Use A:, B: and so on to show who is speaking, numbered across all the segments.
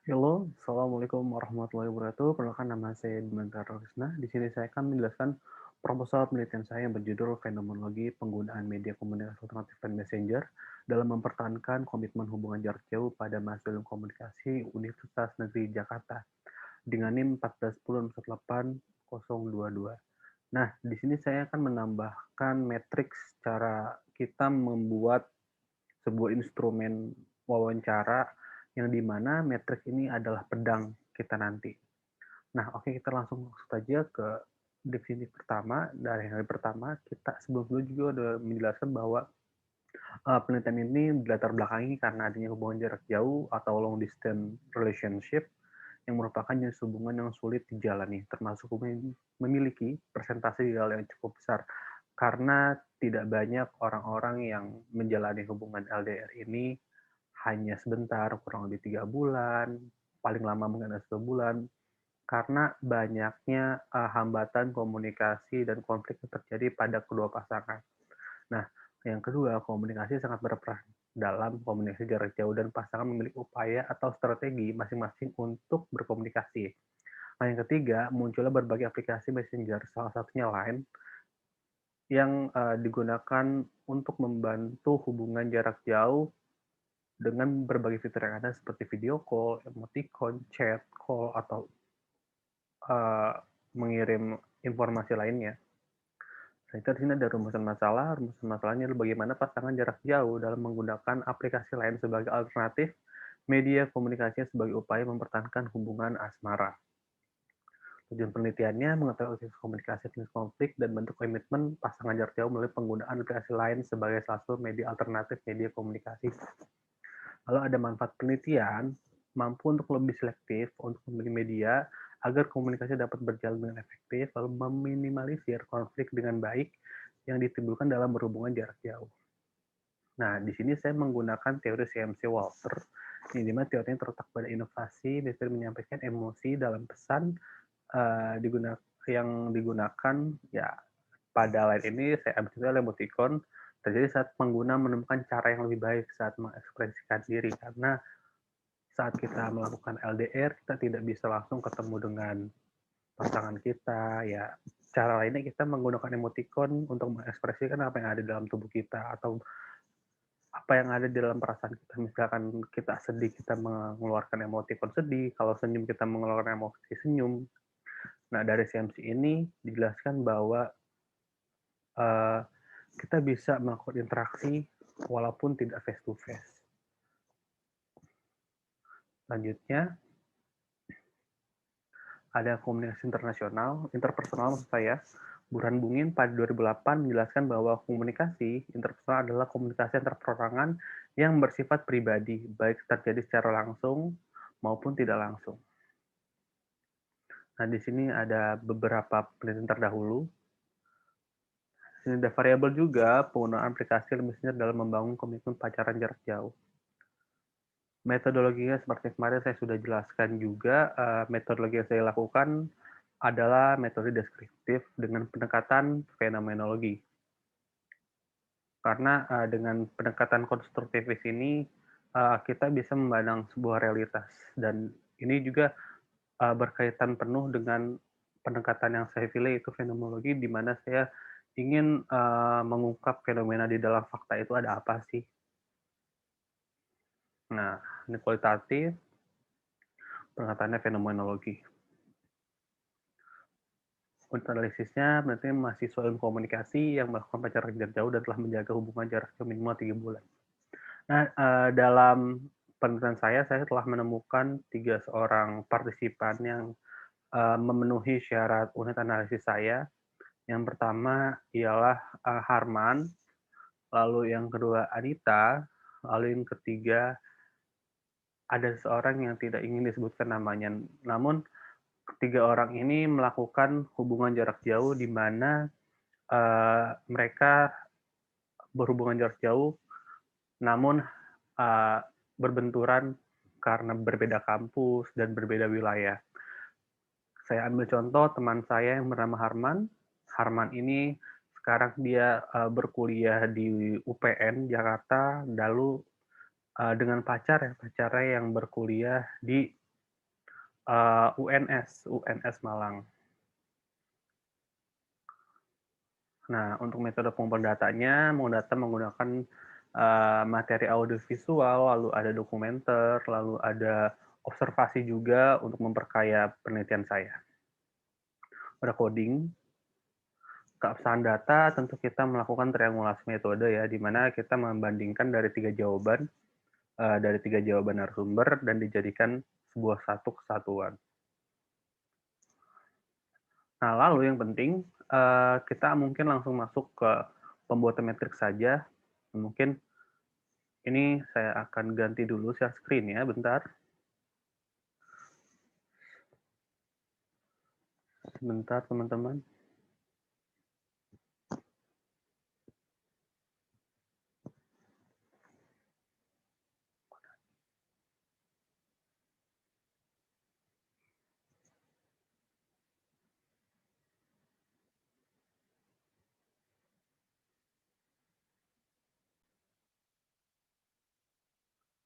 A: Halo, Assalamualaikum warahmatullahi wabarakatuh. Perkenalkan nama saya Dimantara Rusna. Di sini saya akan menjelaskan proposal penelitian saya yang berjudul Fenomenologi Penggunaan Media Komunikasi Alternatif dan Messenger dalam mempertahankan komitmen hubungan jarak jauh pada mahasiswa ilmu komunikasi Universitas Negeri Jakarta dengan NIM 1410180022. Nah, di sini saya akan menambahkan matriks cara kita membuat sebuah instrumen wawancara yang di mana metrik ini adalah pedang kita nanti. Nah, oke, kita langsung masuk aja ke definisi pertama. Dari yang pertama, kita sebelum juga udah menjelaskan bahwa penelitian ini dilatar belakangi karena adanya hubungan jarak jauh atau long distance relationship yang merupakan jenis hubungan yang sulit dijalani, termasuk memiliki persentase ideal yang cukup besar. Karena tidak banyak orang-orang yang menjalani hubungan LDR ini hanya sebentar, kurang lebih 3 bulan, paling lama mungkin ada 1 bulan, karena banyaknya hambatan komunikasi dan konflik yang terjadi pada kedua pasangan. Nah, yang kedua, komunikasi sangat berperan dalam komunikasi jarak jauh dan pasangan memiliki upaya atau strategi masing-masing untuk berkomunikasi. Nah, yang ketiga, munculnya berbagai aplikasi messenger, salah satunya Line, yang digunakan untuk membantu hubungan jarak jauh dengan berbagai fitur yang ada seperti video call, emoticon, chat, call, atau uh, mengirim informasi lainnya. Nah, di sini ada rumusan masalah. Rumusan masalahnya adalah bagaimana pasangan jarak jauh dalam menggunakan aplikasi lain sebagai alternatif media komunikasinya sebagai upaya mempertahankan hubungan asmara. Tujuan penelitiannya mengetahui aktivitas komunikasi jenis konflik dan bentuk komitmen pasangan jarak jauh melalui penggunaan aplikasi lain sebagai salah satu media alternatif media komunikasi. Lalu ada manfaat penelitian, mampu untuk lebih selektif untuk memilih media agar komunikasi dapat berjalan dengan efektif, lalu meminimalisir konflik dengan baik yang ditimbulkan dalam berhubungan jarak jauh. Nah, di sini saya menggunakan teori CMC Walter, di mana teorinya terletak pada inovasi, metode menyampaikan emosi dalam pesan yang digunakan ya pada line ini saya ambil contoh emoticon terjadi saat pengguna menemukan cara yang lebih baik saat mengekspresikan diri karena saat kita melakukan LDR kita tidak bisa langsung ketemu dengan pasangan kita ya cara lainnya kita menggunakan emoticon untuk mengekspresikan apa yang ada dalam tubuh kita atau apa yang ada di dalam perasaan kita misalkan kita sedih kita mengeluarkan emoticon sedih kalau senyum kita mengeluarkan emosi senyum. Nah, dari CMC ini dijelaskan bahwa uh, kita bisa melakukan interaksi walaupun tidak face to face. Selanjutnya, ada komunikasi internasional, interpersonal maksud saya. Burhan Bungin pada 2008 menjelaskan bahwa komunikasi interpersonal adalah komunikasi antar perorangan yang bersifat pribadi, baik terjadi secara langsung maupun tidak langsung. Nah, di sini ada beberapa penelitian terdahulu. Ini ada variabel juga penggunaan aplikasi messenger dalam membangun komitmen pacaran jarak jauh. Metodologinya seperti kemarin saya sudah jelaskan juga, metodologi yang saya lakukan adalah metode deskriptif dengan pendekatan fenomenologi. Karena dengan pendekatan konstruktivis ini kita bisa memandang sebuah realitas dan ini juga berkaitan penuh dengan pendekatan yang saya pilih itu fenomenologi di mana saya ingin mengungkap fenomena di dalam fakta itu ada apa sih. Nah, ini kualitatif, pendekatannya fenomenologi. Untuk analisisnya, berarti mahasiswa ilmu komunikasi yang melakukan pacaran jarak jauh dan telah menjaga hubungan jarak jauh minimal 3 bulan. Nah, dalam penelitian saya telah menemukan 3 orang partisipan yang memenuhi syarat unit analisis saya. Yang pertama ialah Harman, lalu yang kedua Anita, lalu yang ketiga ada seorang yang tidak ingin disebutkan namanya. Namun ketiga orang ini melakukan hubungan jarak jauh di mana mereka berhubungan jarak jauh, namun uh, berbenturan karena berbeda kampus dan berbeda wilayah. Saya ambil contoh teman saya yang bernama Harman. Harman ini sekarang dia berkuliah di UPN Jakarta, lalu dengan pacarnya yang berkuliah di UNS Malang. Nah, untuk metode pengumpulan datanya, mengdata menggunakan materi audiovisual, lalu ada dokumenter, lalu ada observasi juga untuk memperkaya penelitian saya. Ada coding, keabsahan data, tentu kita melakukan triangulasi metode ya, di mana kita membandingkan dari tiga jawaban narasumber dan dijadikan sebuah satu kesatuan. Nah, lalu yang penting kita mungkin langsung masuk ke pembuatan matriks saja. Mungkin ini saya akan ganti dulu share screen ya, bentar. Sebentar teman-teman.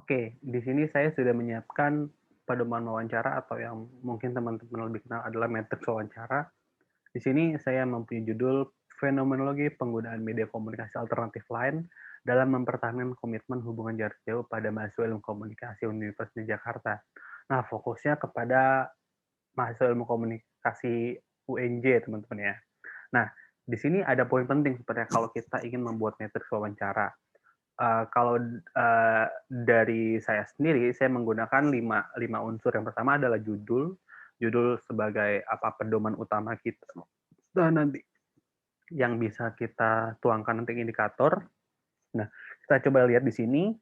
A: Oke, di sini saya sudah menyiapkan pedoman wawancara atau yang mungkin teman-teman lebih kenal adalah matriks wawancara. Di sini saya mempunyai judul Fenomenologi Penggunaan Media Komunikasi Alternatif Lain dalam Mempertahankan Komitmen Hubungan Jarak Jauh pada Mahasiswa Ilmu Komunikasi Universitas Jakarta. Nah, fokusnya kepada mahasiswa ilmu komunikasi UNJ, teman-teman ya. Nah, di sini ada poin penting sebenarnya kalau kita ingin membuat matriks wawancara. Kalau dari saya sendiri, saya menggunakan lima unsur. Yang pertama adalah judul sebagai apa pedoman utama kita. Dan nanti yang bisa kita tuangkan nanti indikator. Nah, kita coba lihat di sini.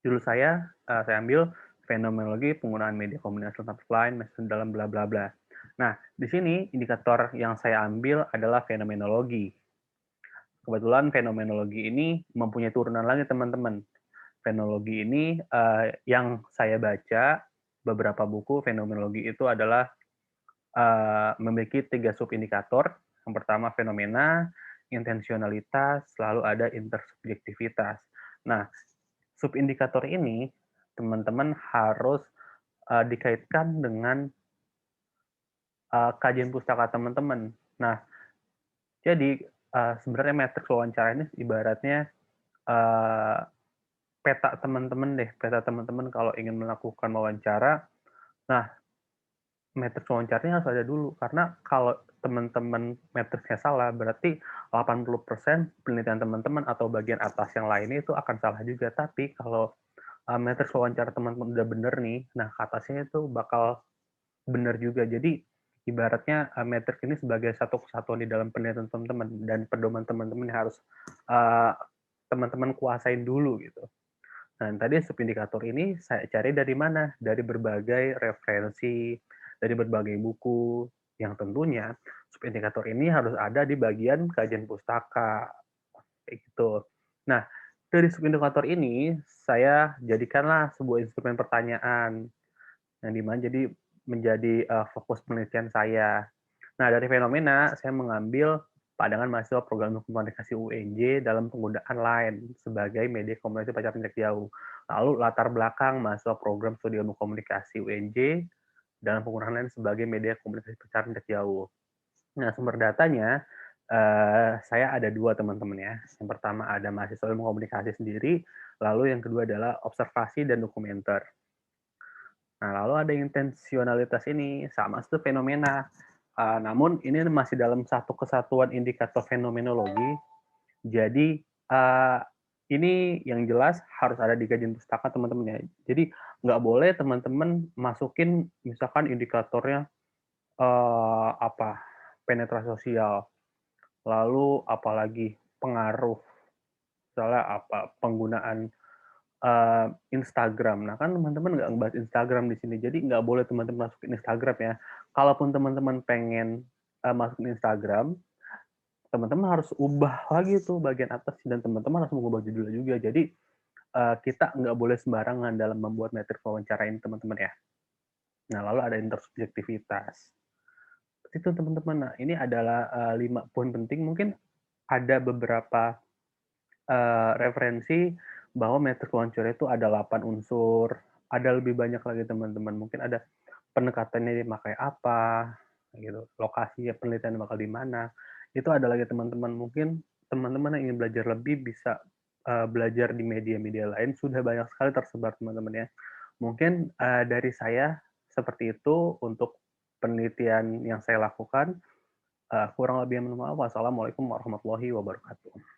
A: Judul saya ambil fenomenologi penggunaan media komunikasi alternatif lain dalam bla bla bla. Nah, di sini indikator yang saya ambil adalah fenomenologi. Kebetulan fenomenologi ini mempunyai turunan lagi teman-teman. Fenomenologi ini yang saya baca beberapa buku fenomenologi itu adalah memiliki 3 subindikator. Yang pertama fenomena, intensionalitas, lalu ada intersubjektivitas. Nah, subindikator ini teman-teman harus dikaitkan dengan kajian pustaka teman-teman. Nah, jadi sebenarnya matriks wawancara ini ibaratnya peta teman-teman deh, peta teman-teman kalau ingin melakukan wawancara. Nah, matriks wawancaranya harus ada dulu, karena kalau teman-teman matriksnya salah, berarti 80% penelitian teman-teman atau bagian atas yang lainnya itu akan salah juga. Tapi kalau matriks wawancara teman-teman udah bener nih, nah ke atasnya itu bakal bener juga. Jadi ibaratnya matriks ini sebagai satu kesatuan di dalam penelitian teman-teman dan pedoman teman-teman yang harus teman-teman kuasain dulu gitu. Nah, tadi subindikator ini saya cari dari mana? Dari berbagai referensi, dari berbagai buku, yang tentunya subindikator ini harus ada di bagian kajian pustaka. Kayak gitu. Nah, dari subindikator ini, saya jadikanlah sebuah instrumen pertanyaan, yang dimana jadi menjadi fokus penelitian saya. Nah, dari fenomena, saya mengambil pandangan mahasiswa program komunikasi UNJ dalam penggunaan lain sebagai media komunikasi pacaran jarak jauh. Lalu latar belakang mahasiswa program studi ilmu komunikasi UNJ dalam penggunaan lain sebagai media komunikasi pacaran jarak jauh. Nah, sumber datanya saya ada dua teman-teman ya. Yang pertama ada mahasiswa ilmu komunikasi sendiri, lalu yang kedua adalah observasi dan dokumenter. Nah, lalu ada intensionalitas ini, sama itu fenomena. Namun ini masih dalam satu kesatuan indikator fenomenologi. Jadi ini yang jelas harus ada di kajian pustaka teman-teman ya. Jadi nggak boleh teman-teman masukin misalkan indikatornya apa penetrasi sosial, lalu apalagi pengaruh, misalnya apa penggunaan Instagram. Nah, kan teman-teman nggak ngebahas Instagram di sini, jadi nggak boleh teman-teman masukin Instagram ya. Kalaupun teman-teman pengen masukin Instagram, teman-teman harus ubah lagi tuh bagian atas dan teman-teman harus mengubah judulnya juga. Jadi kita nggak boleh sembarangan dalam membuat matriks wawancara ini teman-teman ya. Nah, lalu ada intersubjektivitas. Itu teman-teman. Nah, ini adalah 5 poin penting. Mungkin ada beberapa referensi bahwa matriks wawancara itu ada 8 unsur, ada lebih banyak lagi teman-teman. Mungkin ada pendekatannya dipakai apa, gitu, lokasinya penelitian bakal di mana, itu ada lagi teman-teman. Mungkin teman-teman yang ingin belajar lebih bisa, belajar di media-media lain, sudah banyak sekali tersebar teman-teman ya. Mungkin, dari saya seperti itu untuk penelitian yang saya lakukan, kurang lebih mohon maaf. Wassalamualaikum warahmatullahi wabarakatuh.